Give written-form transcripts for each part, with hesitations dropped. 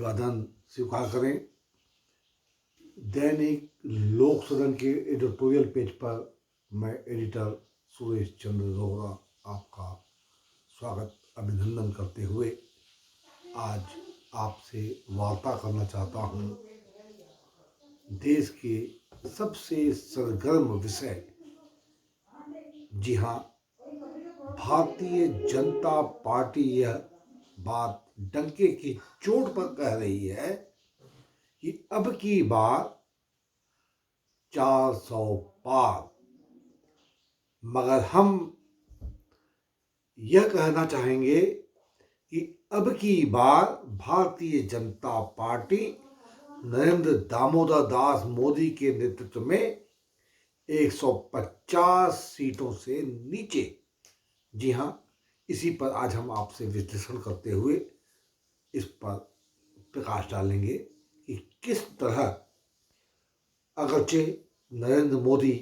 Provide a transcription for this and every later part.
अभिवादन स्वीकार करें। दैनिक लोक सदन के एडिटोरियल पेज पर मैं एडिटर सुरेश चंद्र रोहरा आपका स्वागत अभिनंदन करते हुए आज आपसे वार्ता करना चाहता हूँ देश के सबसे सरगर्म विषय, जी हाँ, भारतीय जनता पार्टी यह बात डंके की चोट पर कह रही है कि अब की बार 400 पार। मगर हम यह कहना चाहेंगे कि अब की बार भारतीय जनता पार्टी नरेंद्र दामोदर दास मोदी के नेतृत्व में 150 सीटों से नीचे। जी हाँ, इसी पर आज हम आपसे विश्लेषण करते हुए इस पर प्रकाश डालेंगे कि किस तरह अगरचे नरेंद्र मोदी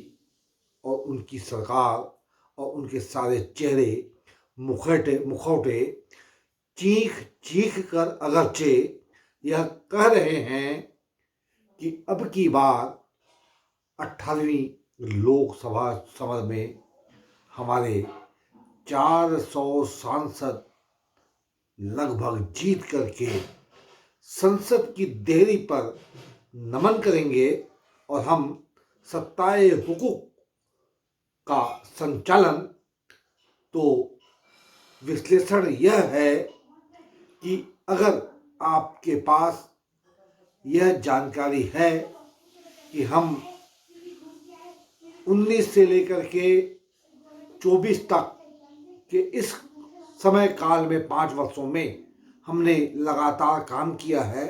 और उनकी सरकार और उनके सारे चेहरे मुखौटे चीख चीख कर अगरचे यह कह रहे हैं कि अब की बार 18वीं लोकसभा समर में हमारे 400 सांसद लगभग जीत करके संसद की देहरी पर नमन करेंगे और हम सत्ताए हुकूक का संचालन। तो विश्लेषण यह है कि अगर आपके पास यह जानकारी है कि हम 19 से लेकर के 24 तक के इस समय काल में 5 वर्षों में हमने लगातार काम किया है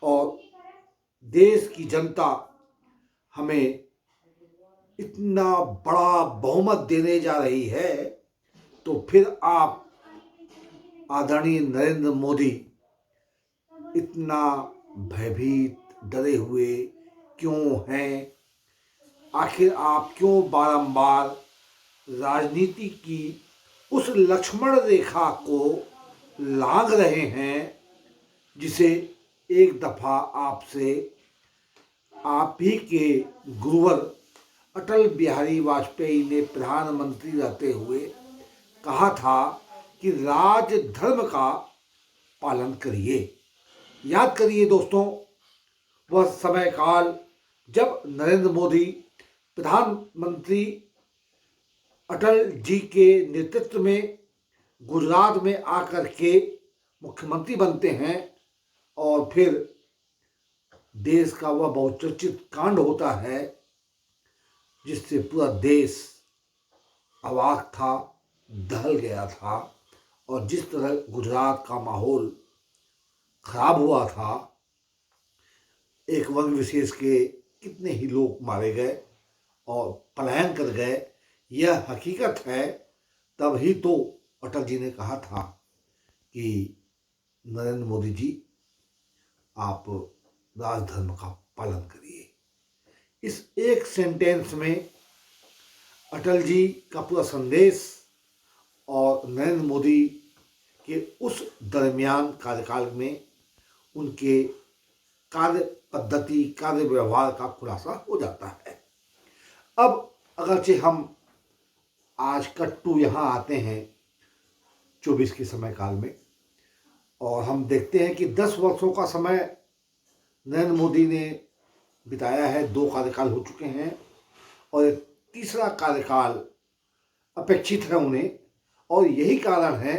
और देश की जनता हमें इतना बड़ा बहुमत देने जा रही है, तो फिर आप आदरणीय नरेंद्र मोदी इतना भयभीत डरे हुए क्यों हैं? आखिर आप क्यों बारंबार राजनीति की उस लक्ष्मण रेखा को लांघ रहे हैं जिसे एक दफा आपसे आप ही के गुरुवर अटल बिहारी वाजपेयी ने प्रधानमंत्री रहते हुए कहा था कि राजधर्म का पालन करिए। याद करिए दोस्तों, वह समय काल जब नरेंद्र मोदी प्रधानमंत्री अटल जी के नेतृत्व में गुजरात में आकर के मुख्यमंत्री बनते हैं और फिर देश का वह बहुचर्चित कांड होता है जिससे पूरा देश अवाक था, दहल गया था और जिस तरह गुजरात का माहौल खराब हुआ था, एक वर्ग विशेष के कितने ही लोग मारे गए और पलायन कर गए, यह हकीकत है। तब ही तो अटल जी ने कहा था कि नरेंद्र मोदी जी, आप राजधर्म का पालन करिए। इस एक सेंटेंस में अटल जी का पूरा संदेश और नरेंद्र मोदी के उस दरमियान कार्यकाल में उनके कार्य पद्धति, कार्य व्यवहार का खुलासा हो जाता है। अब अगरचे हम आज कट्टू यहाँ आते हैं 24 के समय काल में और हम देखते हैं कि 10 वर्षों का समय नरेंद्र मोदी ने बिताया है, 2 कार्यकाल हो चुके हैं और एक तीसरा कार्यकाल अपेक्षित है उन्हें। और यही कारण है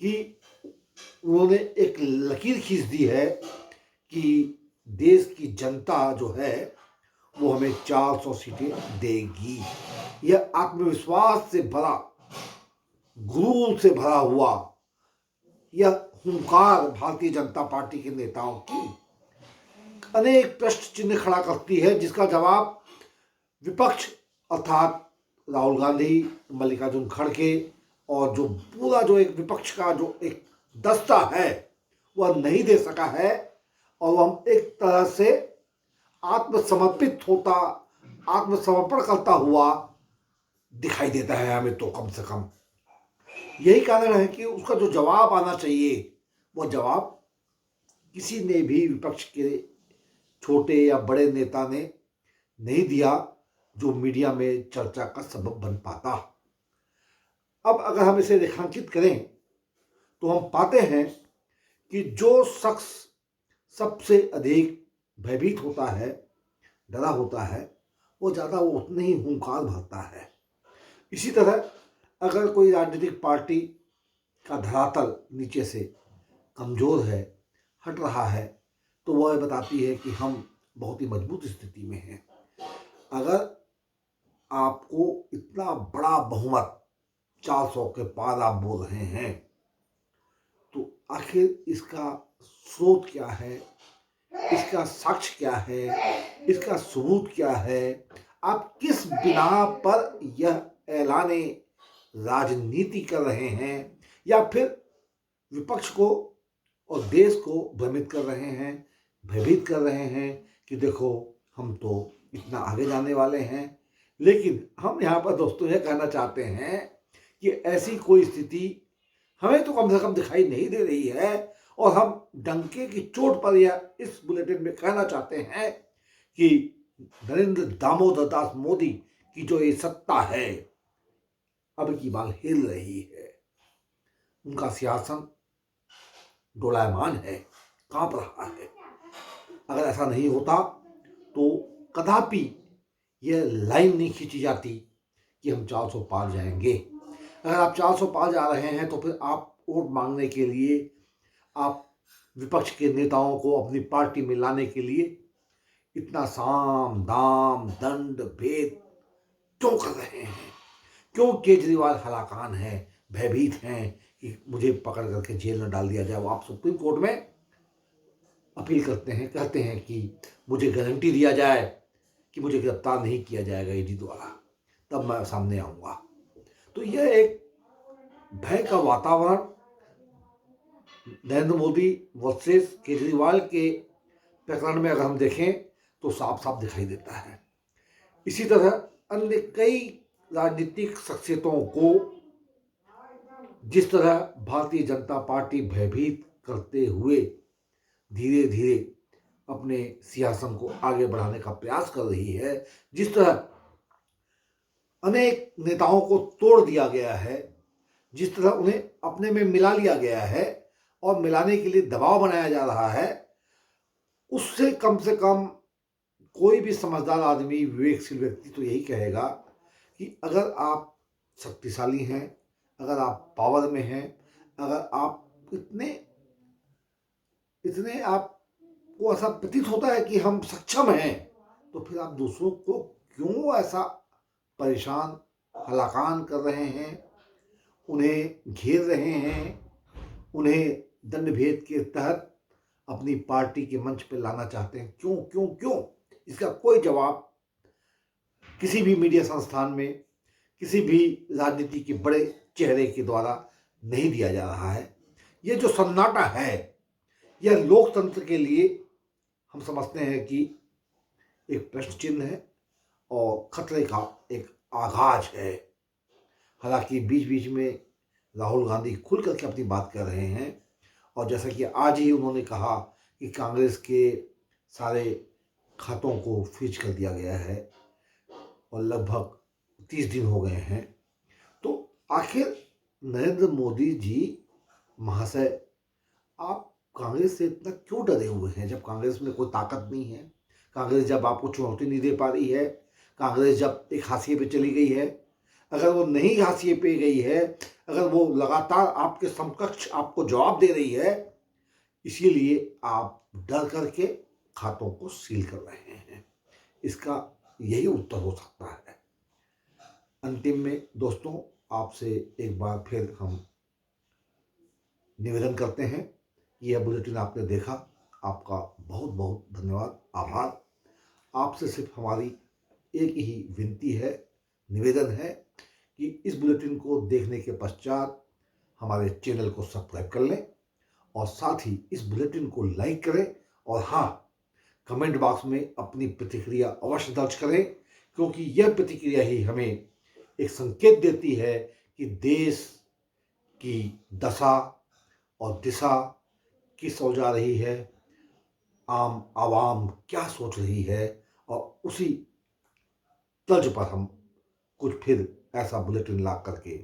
कि उन्होंने एक लकीर खींच दी है कि देश की जनता जो है वो हमें 400 सीटें देगी। यह आत्मविश्वास से भरा, गुरूर से भरा हुआ यह हुंकार भारतीय जनता पार्टी के नेताओं की अनेक प्रश्न चिन्ह खड़ा करती है, जिसका जवाब विपक्ष अर्थात राहुल गांधी, मल्लिकार्जुन खड़गे और जो पूरा जो एक विपक्ष का जो एक दस्ता है वह नहीं दे सका है। और हम एक तरह से आत्मसमर्पण करता हुआ दिखाई देता है हमें, तो कम से कम यही कारण है कि उसका जो जवाब आना चाहिए वह जवाब किसी ने भी विपक्ष के छोटे या बड़े नेता ने नहीं दिया जो मीडिया में चर्चा का सबब बन पाता। अब अगर हम इसे रेखांकित करें तो हम पाते हैं कि जो शख्स सबसे अधिक भयभीत होता है, डरा होता है, वो ज़्यादा वो उतने ही हुंकार भरता है। इसी तरह अगर कोई राजनीतिक पार्टी का धरातल नीचे से कमज़ोर है, हट रहा है, तो वह बताती है कि हम बहुत ही मजबूत स्थिति में हैं। अगर आपको इतना बड़ा बहुमत 400 के पार आप बोल रहे हैं, तो आखिर इसका स्रोत क्या है, इसका साक्ष्य क्या है, इसका सबूत क्या है, आप किस बिना पर यह ऐलाने राजनीति कर रहे हैं या फिर विपक्ष को और देश को भ्रमित कर रहे हैं, भयभीत कर रहे हैं कि देखो हम तो इतना आगे जाने वाले हैं। लेकिन हम यहाँ पर दोस्तों यह कहना चाहते हैं कि ऐसी कोई स्थिति हमें तो कम से कम दिखाई नहीं दे रही है और हम डंके की चोट पर यह इस बुलेटिन में कहना चाहते हैं कि नरेंद्र दामोदर दास मोदी की जो ये सत्ता है अब की बाल हिल रही है। उनका सिंहासन डोलायमान है, कांप रहा है। अगर ऐसा नहीं होता तो कदापि यह लाइन नहीं खींची जाती कि हम 400 पार जाएंगे। अगर आप 400 पार जा रहे हैं तो फिर आप वोट मांगने के लिए, आप विपक्ष के नेताओं को अपनी पार्टी में लाने के लिए इतना साम दाम दंड भेद क्यों कर रहे हैं? क्यों केजरीवाल हलाकान है, भयभीत हैं कि मुझे पकड़ करके जेल में डाल दिया जाए? वो आप सुप्रीम कोर्ट में अपील करते हैं, कहते हैं कि मुझे गारंटी दिया जाए कि मुझे गिरफ्तार नहीं किया जाएगा ईडी द्वारा, तब मैं सामने आऊँगा। तो यह एक भय का वातावरण नरेंद्र मोदी वर्सेस केजरीवाल के प्रकरण में अगर हम देखें तो साफ साफ दिखाई देता है। इसी तरह अन्य कई राजनीतिक शख्सियतों को जिस तरह भारतीय जनता पार्टी भयभीत करते हुए धीरे धीरे अपने सिंहासन को आगे बढ़ाने का प्रयास कर रही है, जिस तरह अनेक नेताओं को तोड़ दिया गया है, जिस तरह उन्हें अपने में मिला लिया गया है और मिलाने के लिए दबाव बनाया जा रहा है, उससे कम से कम कोई भी समझदार आदमी, विवेकशील व्यक्ति तो यही कहेगा कि अगर आप शक्तिशाली हैं, अगर आप पावर में हैं, अगर आप इतने आपको ऐसा प्रतीत होता है कि हम सक्षम हैं, तो फिर आप दूसरों को क्यों ऐसा परेशान, हलाकान कर रहे हैं, उन्हें घेर रहे हैं, उन्हें दंड भेद के तहत अपनी पार्टी के मंच पर लाना चाहते हैं? क्यों क्यों क्यों? इसका कोई जवाब किसी भी मीडिया संस्थान में, किसी भी राजनीति के बड़े चेहरे के द्वारा नहीं दिया जा रहा है। ये जो सन्नाटा है, यह लोकतंत्र के लिए हम समझते हैं कि एक प्रश्न चिन्ह है और खतरे का एक आगाज है। हालांकि बीच बीच में राहुल गांधी खुल करके अपनी बात कर रहे हैं और जैसा कि आज ही उन्होंने कहा कि कांग्रेस के सारे खातों को फ्रीज कर दिया गया है और लगभग 30 दिन हो गए हैं। तो आखिर नरेंद्र मोदी जी महाशय, आप कांग्रेस से इतना क्यों डरे हुए हैं? जब कांग्रेस में कोई ताकत नहीं है, कांग्रेस जब आपको चुनौती नहीं दे पा रही है, कांग्रेस जब एक हाशिए पे चली गई है, अगर वो नहीं हाशिए पे गई है, अगर वो लगातार आपके समकक्ष आपको जवाब दे रही है, इसीलिए आप डर करके खातों को सील कर रहे हैं। इसका यही उत्तर हो सकता है। अंतिम में दोस्तों, आपसे एक बार फिर हम निवेदन करते हैं। यह बुलेटिन आपने देखा, आपका बहुत बहुत धन्यवाद, आभार। आपसे सिर्फ हमारी एक ही विनती है, निवेदन है कि इस बुलेटिन को देखने के पश्चात हमारे चैनल को सब्सक्राइब कर लें और साथ ही इस बुलेटिन को लाइक करें और हाँ, कमेंट बॉक्स में अपनी प्रतिक्रिया अवश्य दर्ज करें, क्योंकि यह प्रतिक्रिया ही हमें एक संकेत देती है कि देश की दशा और दिशा किस ओर जा रही है आम आवाम क्या सोच रही है, और उसी तर्ज पर हम कुछ फिर ऐसा बुलेटिन ला करके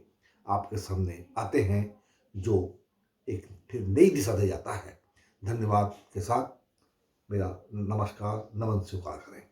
आपके सामने आते हैं जो एक फिर नई दिशा दे जाता है। धन्यवाद के साथ मेरा नमस्कार, नमन स्वीकार करें।